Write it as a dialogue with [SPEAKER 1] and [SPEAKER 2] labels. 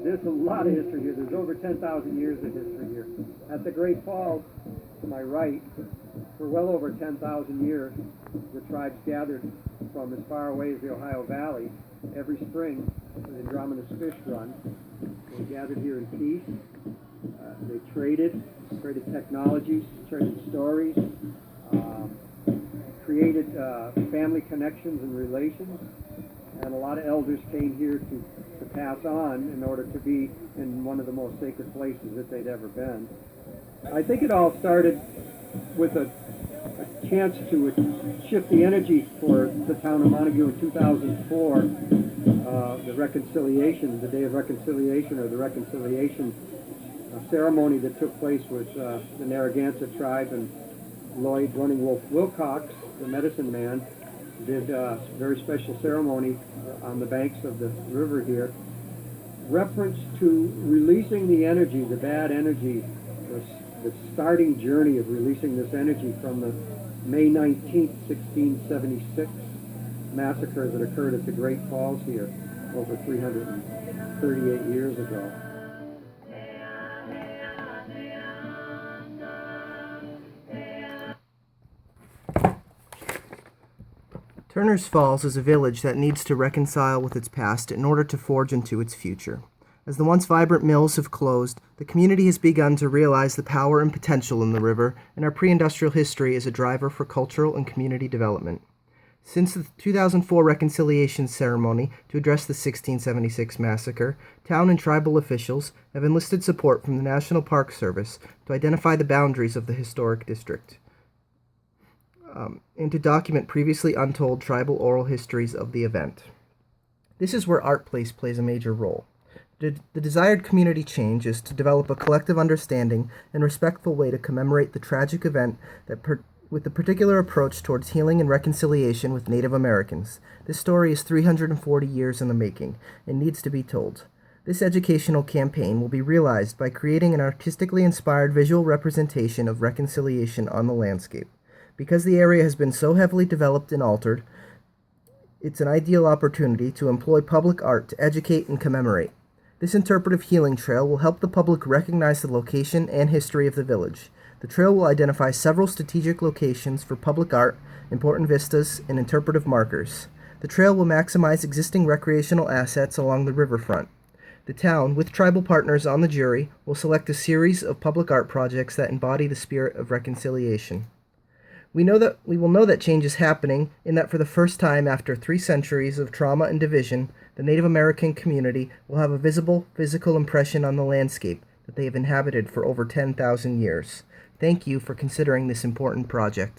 [SPEAKER 1] There's a lot of history here. There's over 10,000 years of history here. At the Great Falls, to my right, for well over 10,000 years, the tribes gathered from as far away as the Ohio Valley every spring for the Andromeda fish run. They gathered here in peace. They traded technologies, traded stories, created family connections and relations. And a lot of elders came here to pass on in order to be in one of the most sacred places that they'd ever been. I think it all started with a chance to shift the energy for the town of Montague in 2004, the reconciliation, the Day of Reconciliation, or the reconciliation ceremony that took place with the Narragansett tribe, and Lloyd Running Wolf Wilcox, the medicine man, did a very special ceremony on the banks of the river here, reference to releasing the energy, the bad energy, the starting journey of releasing this energy from the May 19th, 1676 massacre that occurred at the Great Falls here over 338 years ago.
[SPEAKER 2] Turner's Falls is a village that needs to reconcile with its past in order to forge into its future. As the once vibrant mills have closed, the community has begun to realize the power and potential in the river, and our pre-industrial history is a driver for cultural and community development. Since the 2004 reconciliation ceremony to address the 1676 massacre, town and tribal officials have enlisted support from the National Park Service to identify the boundaries of the historic district, and to document previously untold tribal oral histories of the event. This is where ArtPlace plays a major role. The desired community change is to develop a collective understanding and respectful way to commemorate the tragic event with a particular approach towards healing and reconciliation with Native Americans. This story is 340 years in the making and needs to be told. This educational campaign will be realized by creating an artistically inspired visual representation of reconciliation on the landscape. Because the area has been so heavily developed and altered, it's an ideal opportunity to employ public art to educate and commemorate. This interpretive healing trail will help the public recognize the location and history of the village. The trail will identify several strategic locations for public art, important vistas, and interpretive markers. The trail will maximize existing recreational assets along the riverfront. The town, with tribal partners on the jury, will select a series of public art projects that embody the spirit of reconciliation. We will know that change is happening in that for the first time after 3 centuries of trauma and division, the Native American community will have a visible, physical impression on the landscape that they have inhabited for over 10,000 years. Thank you for considering this important project.